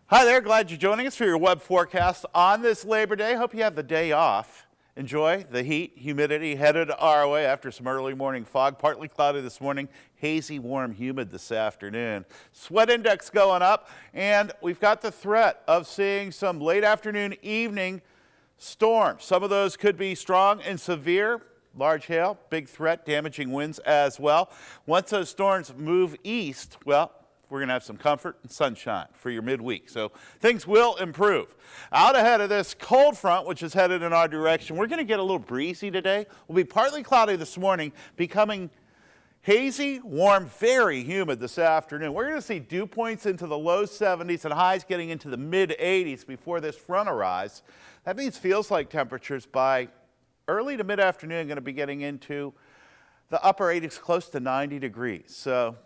Hi there, glad you're joining us for your web forecast on this Labor Day. Hope you have the day off. Enjoy the heat, humidity headed our way after some early morning fog. Partly cloudy this morning, hazy, warm, humid this afternoon. Sweat index going up, and we've got the threat of seeing some late afternoon, evening storms. Some of those could be strong and severe. Large hail, big threat, damaging winds as well. Once those storms move east, well, we're going to have some comfort and sunshine for your midweek. So things will improve. Out ahead of this cold front, which is headed in our direction, we're going to get a little breezy today. We'll be partly cloudy this morning, becoming hazy, warm, very humid this afternoon. We're going to see dew points into the low 70s and highs getting into the mid 80s before this front arrives. That means feels like temperatures by early to mid afternoon going to be getting into the upper 80s, close to 90 degrees. So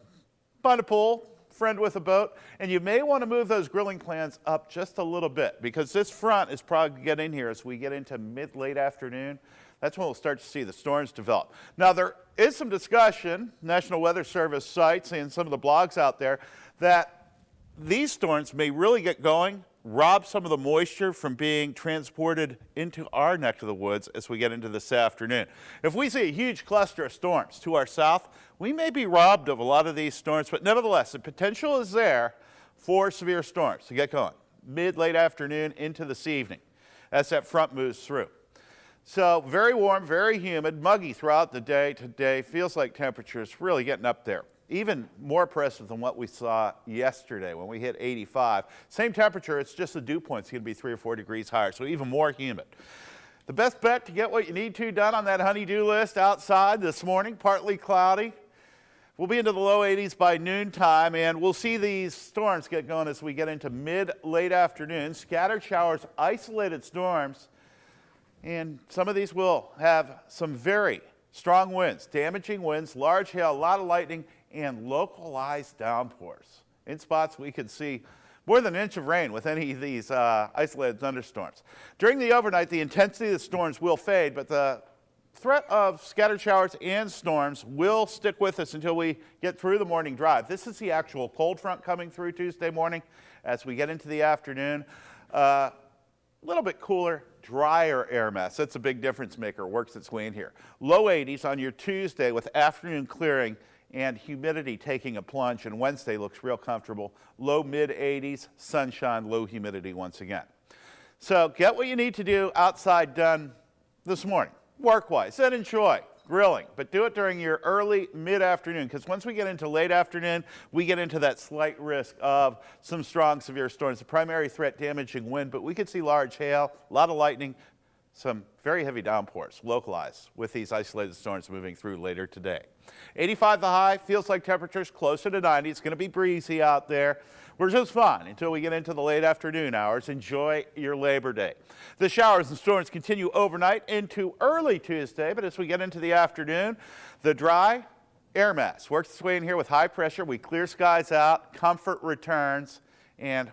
find a pool, friend with a boat, and you may want to move those grilling plans up just a little bit because this front is probably going to get in here as we get into mid-late afternoon. That's when we'll start to see the storms develop. Now, there is some discussion, National Weather Service sites and some of the blogs out there, that these storms may really get going, rob some of the moisture from being transported into our neck of the woods as we get into this afternoon. If we see a huge cluster of storms to our south, we may be robbed of a lot of these storms, but nevertheless, the potential is there for severe storms to get going mid-late afternoon into this evening as that front moves through. So very warm, very humid, muggy throughout the day today. Feels like temperatures really getting up there. Even more oppressive than what we saw yesterday when we hit 85. Same temperature, it's just the dew point's going to be 3 or 4 degrees higher, so even more humid. The best bet to get what you need to done on that honey-do list outside this morning, partly cloudy. We'll be into the low 80s by noontime, and we'll see these storms get going as we get into mid-late afternoon. Scattered showers, isolated storms, and some of these will have some very strong winds, damaging winds, large hail, a lot of lightning, and localized downpours. In spots we could see more than an inch of rain with any of these isolated thunderstorms. During the overnight, the intensity of the storms will fade, but the threat of scattered showers and storms will stick with us until we get through the morning drive. This is the actual cold front coming through Tuesday morning. As we get into the afternoon, a little bit cooler, drier air mass. That's a big difference maker. Works its way in here. Low 80s on your Tuesday with afternoon clearing and humidity taking a plunge, and Wednesday looks real comfortable. Low mid 80s, sunshine, low humidity once again. So get what you need to do outside done this morning, work-wise, and enjoy grilling, but do it during your early mid-afternoon, because once we get into late afternoon, we get into that slight risk of some strong, severe storms. The primary threat, damaging wind, but we could see large hail, a lot of lightning, some very heavy downpours localized with these isolated storms moving through later today. 85 the high, feels like temperatures closer to 90. It's going to be breezy out there. We're just fine until we get into the late afternoon hours. Enjoy your Labor Day. The showers and storms continue overnight into early Tuesday, but as we get into the afternoon, the dry air mass works its way in here with high pressure. We clear skies out, comfort returns, and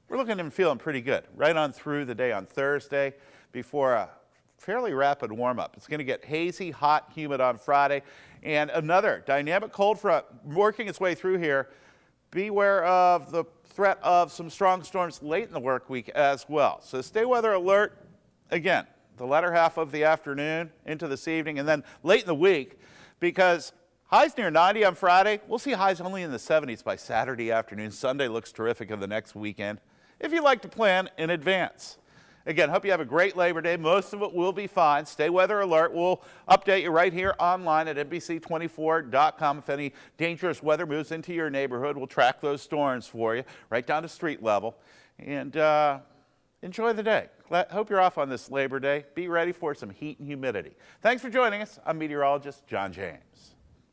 we're looking and feeling pretty good right on through the day on Thursday before a fairly rapid warm-up. It's going to get hazy, hot, humid on Friday, and another dynamic cold front working its way through here. Beware of the threat of some strong storms late in the work week as well. So stay weather alert again, the latter half of the afternoon into this evening, and then late in the week, because highs near 90 on Friday. We'll see highs only in the 70s by Saturday afternoon. Sunday looks terrific of the next weekend if you like to plan in advance. Again, hope you have a great Labor Day. Most of it will be fine. Stay weather alert. We'll update you right here online at NBC24.com. If any dangerous weather moves into your neighborhood, we'll track those storms for you right down to street level. And enjoy the day. Hope you're off on this Labor Day. Be ready for some heat and humidity. Thanks for joining us. I'm meteorologist John James.